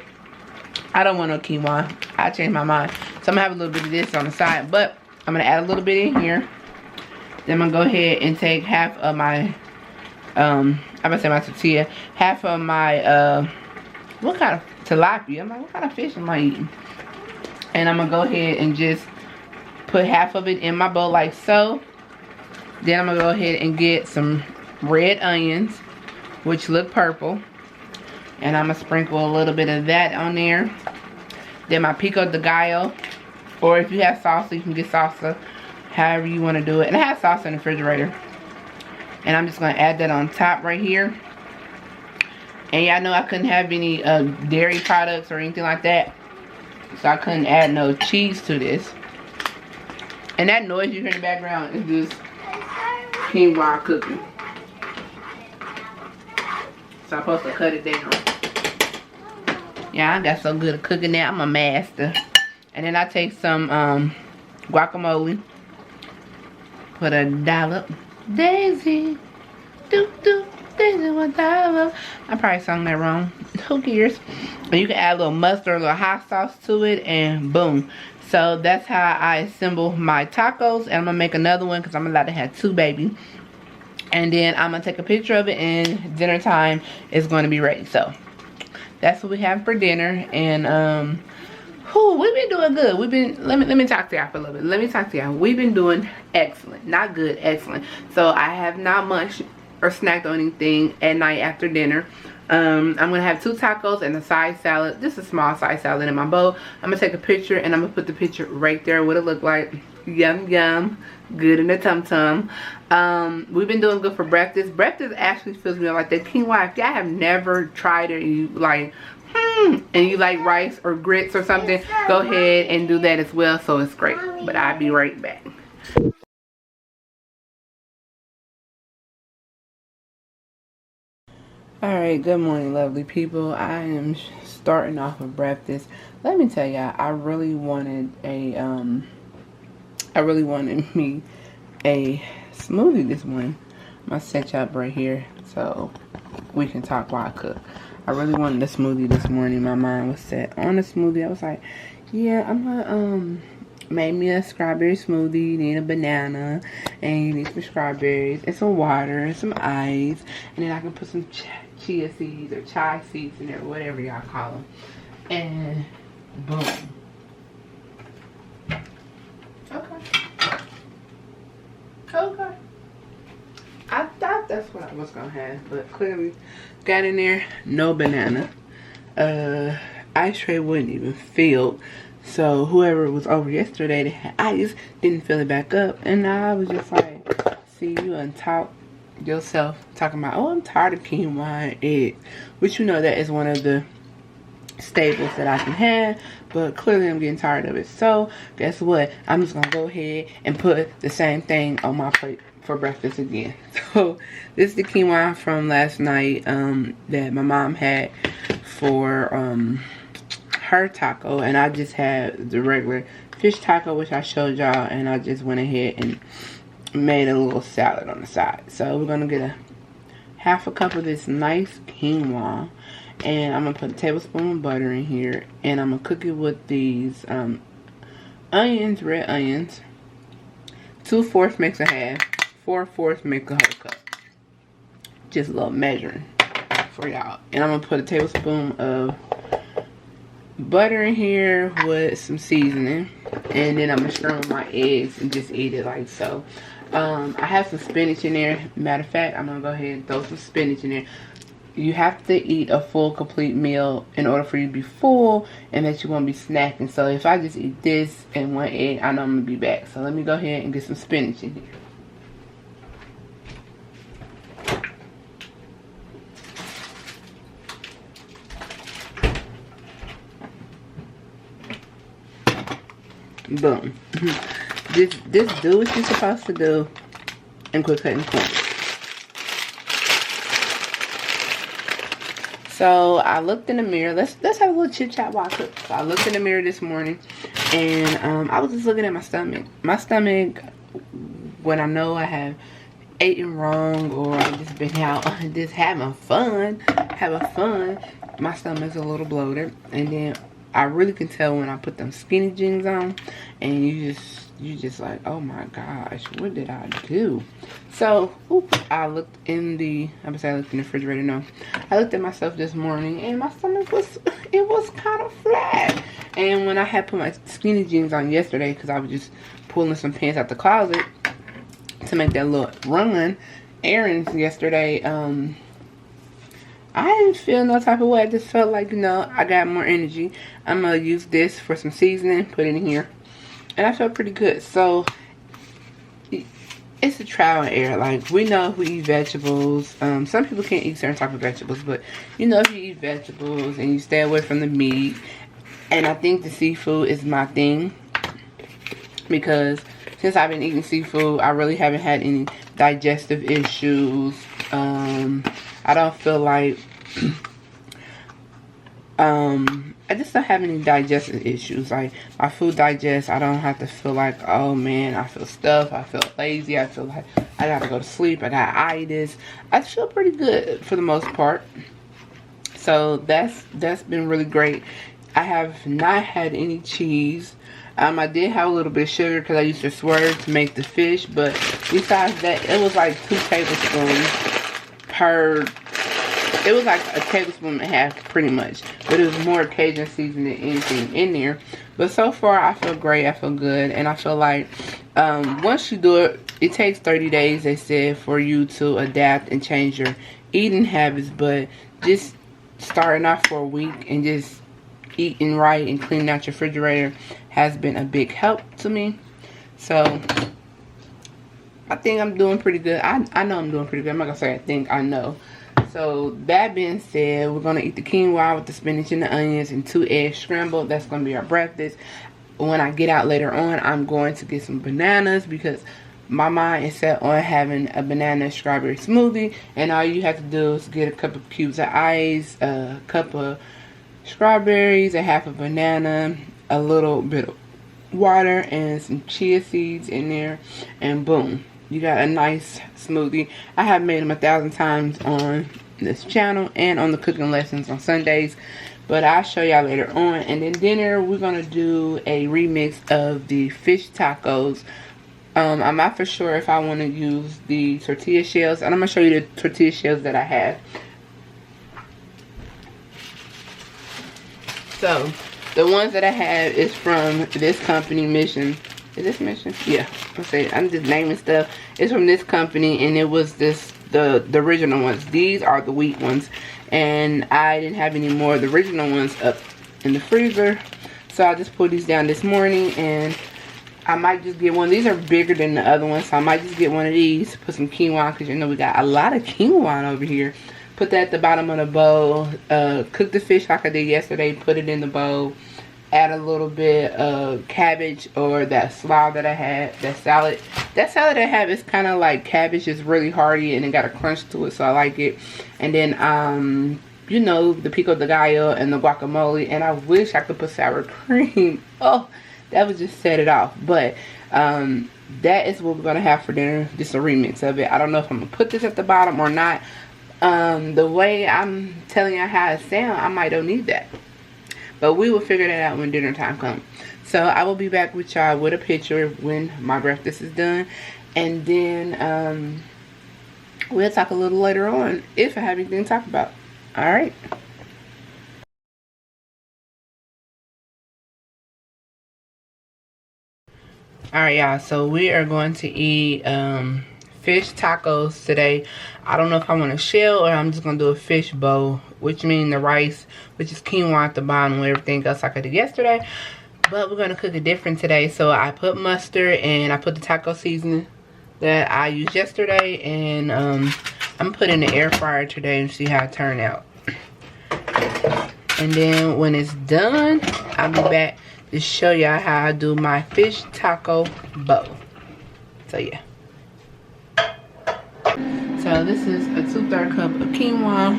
S1: I don't want no quinoa. I changed my mind. So I'm going to have a little bit of this on the side. But I'm going to add a little bit in here. Then I'm going to go ahead and take half of my, I'm going to say my tortilla. Half of my, what kind of tilapia? I'm like, what kind of fish am I eating? And I'm going to go ahead and just put half of it in my bowl like so. Then I'm going to go ahead and get some red onions, which look purple. And I'm going to sprinkle a little bit of that on there. Then my pico de gallo. Or if you have salsa, you can get salsa. However you want to do it. And I have salsa in the refrigerator. And I'm just going to add that on top right here. And y'all know I couldn't have any dairy products or anything like that. So I couldn't add no cheese to this. And that noise you hear in the background is just quinoa cooking. So I'm supposed to cut it down. Yeah, I got so good at cooking now. I'm a master. And then I take some guacamole. Put a dollop. Daisy. Doop doop. Daisy one dollop. I probably sung that wrong. Who cares? And you can add a little mustard, a little hot sauce to it, and boom. So that's how I assemble my tacos. And I'm going to make another one because I'm allowed to have two, baby. And then I'm going to take a picture of it, and dinner time is going to be ready. So that's what we have for dinner. And we've been doing good. We've been, let me talk to y'all for a little bit. Let me talk to y'all. We've been doing excellent. Not good, excellent. So I have not much or snacked on anything at night after dinner. I'm gonna have 2 tacos and a side salad, just a small side salad in my bowl. I'm gonna take a picture, and I'm gonna put the picture right there, what it look like. Yum yum, good in the tum tum. We've been doing good for breakfast. Breakfast actually fills me up like that quinoa. If y'all have never tried it and you like and you like rice or grits or something, go ahead and do that as well. So it's great. But I'll be right back. Alright, good morning, lovely people. I am starting off with breakfast. Let me tell y'all, I really wanted me a smoothie this morning. I'm gonna set you up right here so we can talk while I cook. I really wanted a smoothie this morning. My mind was set on a smoothie. I was like, yeah, I'm gonna make me a strawberry smoothie. You need a banana, and you need some strawberries and some water and some ice, and then I can put some chia seeds or chai seeds in there, whatever y'all call them, and boom. Okay. I thought that's what I was gonna have, but clearly got in there, no banana. Ice tray wasn't even filled. So whoever was over yesterday that had ice didn't fill it back up. And I was just like, see, you untalk yourself talking about, oh, I'm tired of quinoa and eggs. Which you know that is one of the staples that I can have, but clearly I'm getting tired of it. So guess what? I'm just gonna go ahead and put the same thing on my plate for breakfast again. So this is the quinoa from last night that my mom had for her taco, and I just had the regular fish taco, which I showed y'all, and I just went ahead and made a little salad on the side. So we're gonna get a half a cup of this nice quinoa, and I'm gonna put a tablespoon of butter in here, and I'm gonna cook it with these onions, red onions. 2/4 makes a half, 4/4 makes a whole cup. Just a little measuring for y'all. And I'm gonna put a tablespoon of butter in here with some seasoning, and then I'm gonna scramble my eggs and just eat it like so. I have some spinach in there. Matter of fact, I'm gonna go ahead and throw some spinach in there. You have to eat a full complete meal in order for you to be full and that you won't be snacking. So if I just eat this and one egg, I know I'm gonna be back. So let me go ahead and get some spinach in here. Boom. Just do what you're supposed to do and quit cutting corners. So I looked in the mirror. Let's have a little chit chat while I cook. So I looked in the mirror this morning, and I was just looking at my stomach. My stomach, when I know I have eaten wrong or I've just been out just having fun, my stomach's a little bloated, and then I really can tell when I put them skinny jeans on, and you just like, oh my gosh, what did I do? So I looked in the refrigerator. No, I looked at myself this morning, and my stomach was kind of flat. And when I had put my skinny jeans on yesterday, because I was just pulling some pants out the closet to make that little run errands yesterday, I didn't feel no type of way. I just felt like, you know, I got more energy. I'm gonna use this for some seasoning, put it in here, and I felt pretty good. So it's a trial and error. Like, we know if we eat vegetables, some people can't eat certain type of vegetables, but you know, if you eat vegetables and you stay away from the meat, and I think the seafood is my thing, because since I've been eating seafood, I really haven't had any digestive issues. I don't feel like I just don't have any digestive issues. Like, my food digests. I don't have to feel like, oh man, I feel stuffed, I feel lazy, I feel like I gotta go to sleep, I got itis. I feel pretty good for the most part. So that's been really great. I have not had any cheese. I did have a little bit of sugar because I used to swerve to make the fish, but besides that, it was like 2 tablespoons per. It was like a tablespoon and a half, pretty much. But it was more Cajun seasoning than anything in there. But so far, I feel great. I feel good. And I feel like once you do it, it takes 30 days, they said, for you to adapt and change your eating habits. But just starting off for a week and just eating right and cleaning out your refrigerator has been a big help to me. So I think I'm doing pretty good. I know I'm doing pretty good. I'm not going to say I think, I know. So that being said, we're going to eat the quinoa with the spinach and the onions and 2 eggs scrambled. That's going to be our breakfast. When I get out later on, I'm going to get some bananas because my mind is set on having a banana strawberry smoothie. And all you have to do is get a couple of cubes of ice, a cup of strawberries, a half a banana, a little bit of water, and some chia seeds in there, and boom, you got a nice smoothie. I have made them 1,000 times on this channel and on the cooking lessons on Sundays, but I'll show y'all later on. And then dinner, we're gonna do a remix of the fish tacos. I'm not for sure if I want to use the tortilla shells, and I'm gonna show you the tortilla shells that I have. So the ones that I have is from this company, Mission. Is this Mission? Yeah. I'm just naming stuff. It's from this company, and it was the original ones. These are the wheat ones, and I didn't have any more of the original ones up in the freezer, so I just pulled these down this morning, and I might just get one. These are bigger than the other ones, so I might just get one of these, put some quinoa, because you know we got a lot of quinoa over here. Put that at the bottom of the bowl. Cook the fish like I did yesterday. Put it in the bowl. Add a little bit of cabbage or that slaw that I had. That salad I have is kind of like cabbage. It's really hearty and it got a crunch to it, so I like it. And then you know, the pico de gallo and the guacamole. And I wish I could put sour cream. Oh, that would just set it off. But that is what we're gonna have for dinner. Just a remix of it. I don't know if I'm gonna put this at the bottom or not. The way I'm telling you how it sounds, I might don't need that, but we will figure that out when dinner time comes. So I will be back with y'all with a picture when my breakfast is done, and then we'll talk a little later on if I have anything to talk about. All right. Alright, y'all, so we are going to eat fish tacos today. I don't know if I want a shell or I'm just going to do a fish bowl, which means the rice, which is quinoa at the bottom with everything else like I did yesterday. But we're going to cook it different today. So I put mustard and I put the taco seasoning that I used yesterday. And I'm going to put it in the air fryer today and see how it turned out. And then when it's done, I'll be back to show y'all how I do my fish taco bowl. So yeah. So this is a 2/3 cup of quinoa.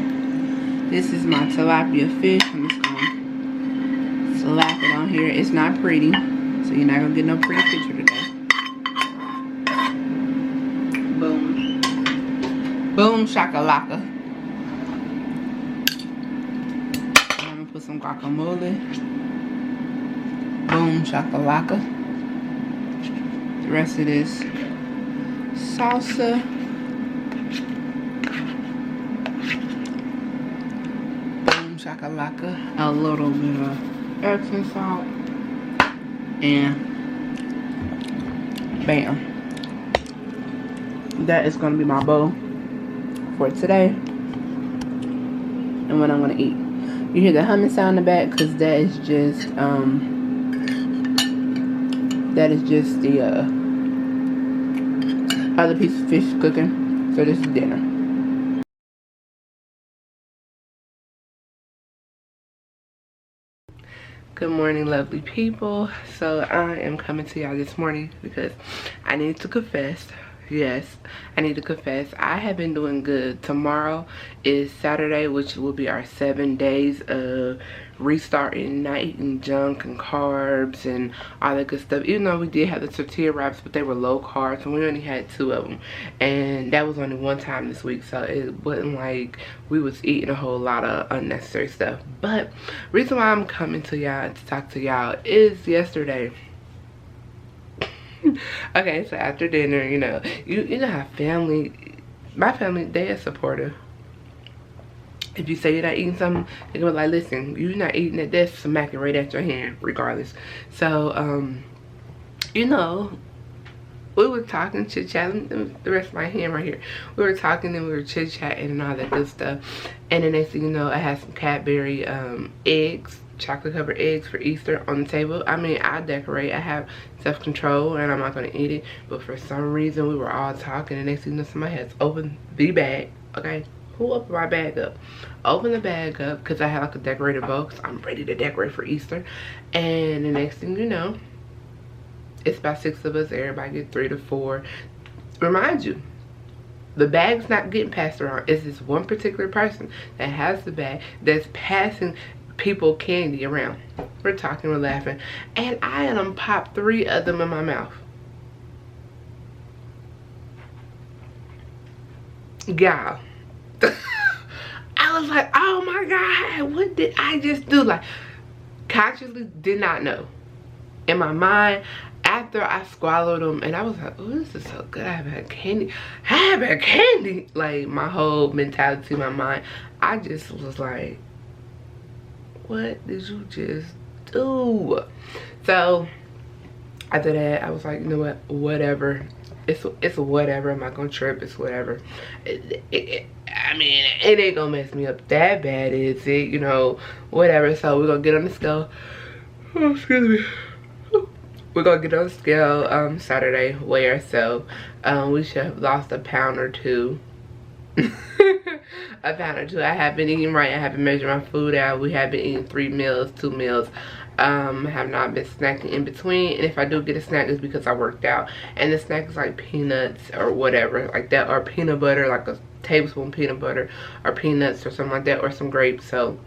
S1: This is my tilapia fish. I'm just gonna slap it on here. It's not pretty, so you're not gonna get no pretty picture today. Boom. Boom shakalaka. I'm gonna put some guacamole. Boom shakalaka. The rest of this salsa. Boom shakalaka. A little bit of Epsom salt. And bam. That is gonna be my bowl for today. And what I'm gonna eat. You hear the humming sound in the back because that is just the other piece of fish cooking. So this is dinner. Good morning, lovely people. So I am coming to y'all this morning because I need to confess. Yes, I need to confess. I have been doing good. Tomorrow is Saturday, which will be our 7 days of restarting, not eating junk and carbs and all that good stuff. Even though we did have the tortilla wraps, but they were low carbs, and we only had 2 of them. And that was only 1 time this week, so it wasn't like we was eating a whole lot of unnecessary stuff. But reason why I'm coming to y'all to talk to y'all is yesterday. Okay, so after dinner, you know how family, my family, they are supportive. If you say you're not eating something, they go like, listen, you're not eating it, that's smack it right at your hand, regardless. So, you know, we were talking, chit-chatting, the rest of my hand right here. We were talking and we were chit-chatting and all that good stuff. And the next thing you know, I had some Cadbury eggs, chocolate covered eggs for Easter on the table. I mean, I decorate, I have self-control, and I'm not gonna eat it, but for some reason we were all talking, and next thing you know, somebody has opened the bag. Okay, who opened my bag up? Open the bag up because I have like a decorated box. I'm ready to decorate for Easter. And the next thing you know, it's about 6 of us. Everybody get 3 to 4. Remind you, the bag's not getting passed around. It's this one particular person that has the bag that's passing people candy around. We're talking, we're laughing, and I done popped 3 of them in my mouth. Y'all, I was like, oh my God, what did I just do? Like, consciously did not know. In my mind, after I swallowed them, and I was like, oh, this is so good. I haven't had candy. I haven't had candy. Like, my whole mentality, my mind, I just was like, what did you just do? So after that, I was like, you know what, whatever. It's whatever. I'm not gonna trip. It's whatever. I mean, it ain't gonna mess me up that bad, is it? You know, whatever. So we're gonna get on the scale. Oh, excuse me. We're gonna get on the scale Saturday, weigh ourselves. We should have lost a pound or 2. A pound or 2. I have been eating right. I haven't measured my food out. We have been eating 3 meals, 2 meals. Have not been snacking in between, and if I do get a snack, it's because I worked out, and the snack is like peanuts or whatever like that, or peanut butter, like a tablespoon peanut butter or peanuts or something like that, or some grapes. So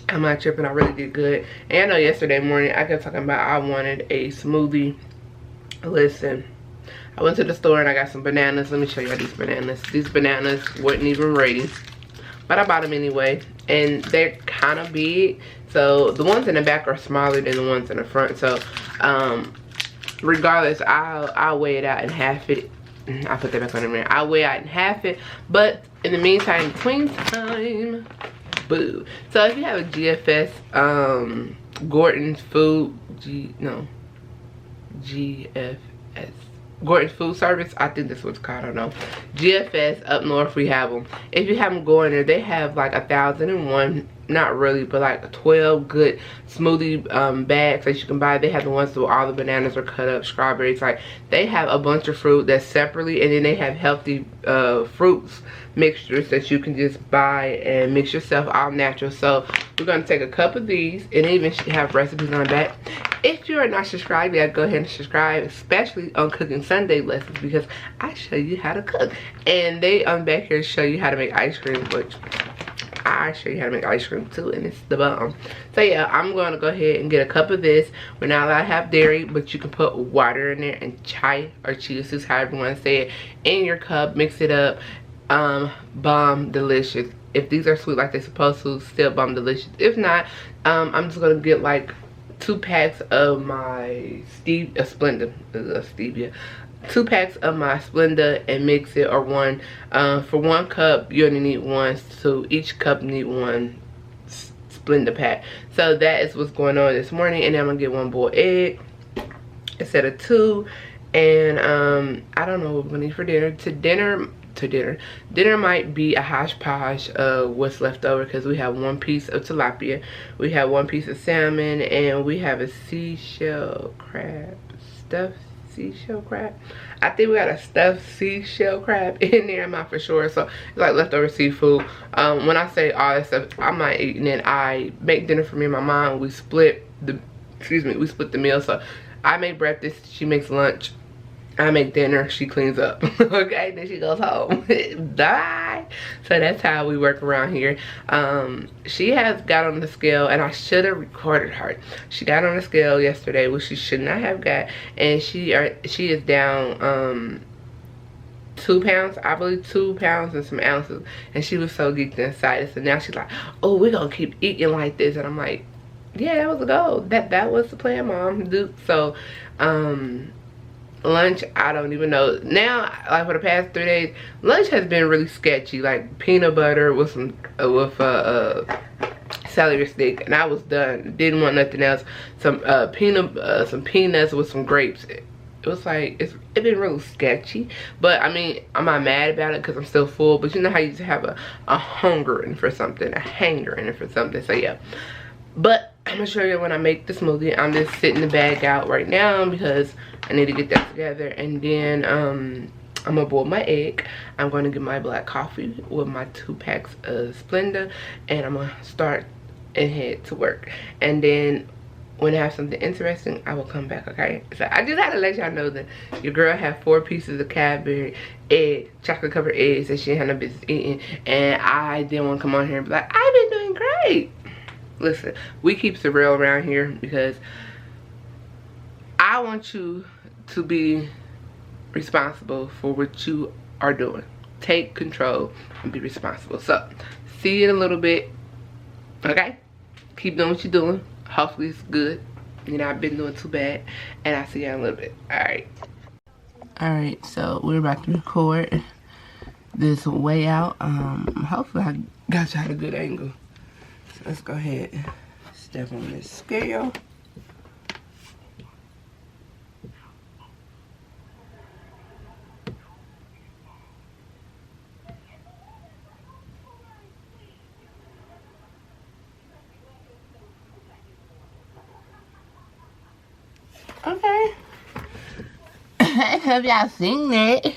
S1: I'm not tripping. I really did good. And I know yesterday morning I kept talking about I wanted a smoothie. Listen, I went to the store and I got some bananas. Let me show you these bananas. These bananas weren't even ready, but I bought them anyway, and they're kind of big. So the ones in the back are smaller than the ones in the front. So regardless, I'll weigh it out and half it. I'll put that back on the mirror. I'll weigh out and half it. But in the meantime, between time, boo. So if you have a GFS, Gordon's Food, GFS. Gordon's Food Service, I think that's what it's called, I don't know. GFS up north, we have them. If you have them going there, they have like 1,001, not really, but like 12 good smoothie bags that you can buy. They have the ones where all the bananas are cut up, strawberries, like they have a bunch of fruit that's separately, and then they have healthy fruits mixtures that you can just buy and mix yourself, all natural. So we're going to take a cup of these, and they even have recipes on the back. If you are not subscribed yet, go ahead and subscribe, especially on Cooking Sunday lessons, because I show you how to cook. And they back here show you how to make ice cream, which I show you how to make ice cream too, and it's the bomb. So yeah, I'm going to go ahead and get a cup of this. We're not allowed to have dairy, but you can put water in there and chai or chia seeds, however you want to say it, in your cup. Mix it up. Bomb delicious. If these are sweet like they're supposed to, still bomb delicious. If not, I'm just gonna get like 2 packs of my Splenda, stevia. 2 packs of my Splenda and mix it, or 1. For 1 cup, you only need 1. So each cup need 1 Splenda pack. So that is what's going on this morning. And then I'm gonna get 1 boiled egg instead of 2. And I don't know what we're gonna eat for dinner. Dinner might be a hodgepodge of what's left over, because we have 1 piece of tilapia, we have 1 piece of salmon, and we have a seashell crab, stuffed seashell crab. I think we got a stuffed seashell crab in there. I'm not for sure. So it's like leftover seafood. When I say all that stuff, I'm not eating it. I make dinner for me and my mom. We split the meal. So I make breakfast, she makes lunch. I make dinner, she cleans up. Okay, then she goes home. Bye. So that's how we work around here. She has got on the scale, and I should have recorded her. She got on the scale yesterday, which she should not have got, and she is down 2 pounds, I believe, 2 pounds and some ounces, and she was so geeked and excited. So now she's like, oh, we're gonna keep eating like this, and I'm like, yeah, that was the goal. That was the plan, Mom. So lunch, I don't even know now. Like for the past 3 days, lunch has been really sketchy. Like peanut butter with some celery stick, and I was done. Didn't want nothing else. Some peanuts with some grapes. It was like it's been real sketchy, but I mean, I'm not mad about it because I'm still full. But you know how you just have a hungering for something, a hangering for something. So yeah, but I'm gonna show you when I make the smoothie. I'm just sitting the bag out right now because I need to get that together, and then I'm gonna boil my egg. I'm gonna get my black coffee with my 2 packs of Splenda, and I'm gonna start and head to work. And then when I have something interesting, I will come back, okay? So I just had to let y'all know that your girl had 4 pieces of Cadbury chocolate covered eggs that she had no business eating, and I didn't want to come on here and be like, I've been doing great. right. Listen, we keep it real around here because I want you to be responsible for what you are doing. Take control and be responsible. So, see you in a little bit. Okay? Keep doing what you're doing. Hopefully it's good. You know, I've been doing too bad. And I'll see you in a little bit. Alright. Alright, so we're about to record this way out. Hopefully I got you at a good angle. So let's go ahead and step on this scale. Okay. Have y'all seen that?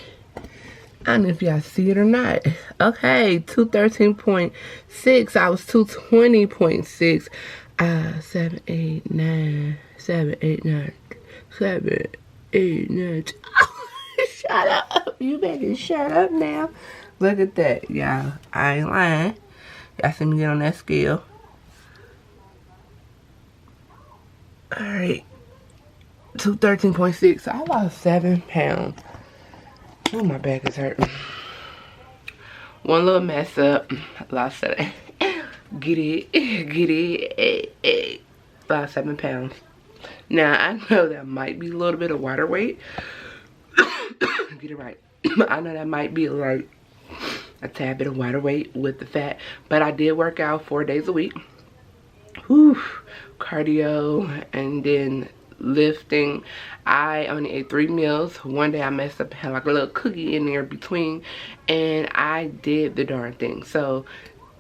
S1: I don't know if y'all see it or not. Okay, 213.6. I was 220.6. 7, 8, 9, 7, 8, 9, 7, 8, 9. Shut up. You better shut up now. Look at that, y'all. I ain't lying. Y'all see me get on that scale. Alright. 213.6. I lost 7 pounds. Oh, my back is hurting. One little mess up. Lost 7. Get it. Lost 7 pounds. Now, I know that might be a little bit of water weight. Get it right. I know that might be like a tad bit of water weight with the fat. But I did work out 4 days a week. Whew. Cardio and then lifting. I only ate 3 meals. One day I messed up, had like a little cookie in there between, and I did the darn thing. So,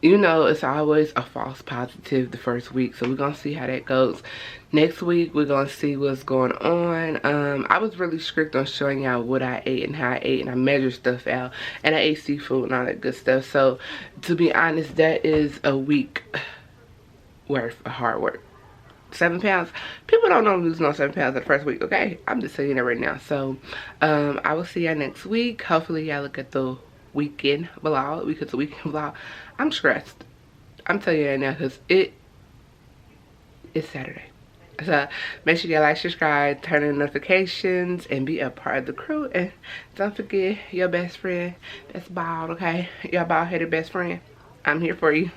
S1: you know, it's always a false positive the first week. So we're gonna see how that goes. Next week we're gonna see what's going on. I was really strict on showing y'all what I ate and how I ate, and I measured stuff out, and I ate seafood and all that good stuff. So to be honest, that is a week worth of hard work. 7 pounds. People don't know I'm losing no 7 pounds in the first week, okay? I'm just saying that right now. So, I will see y'all next week. Hopefully, y'all look at the weekend vlog, because the weekend vlog, I'm stressed. I'm telling you that now, because it's Saturday. So, make sure y'all like, subscribe, turn on notifications, and be a part of the crew. And don't forget your best friend that's bald, okay? Your bald-headed best friend. I'm here for you.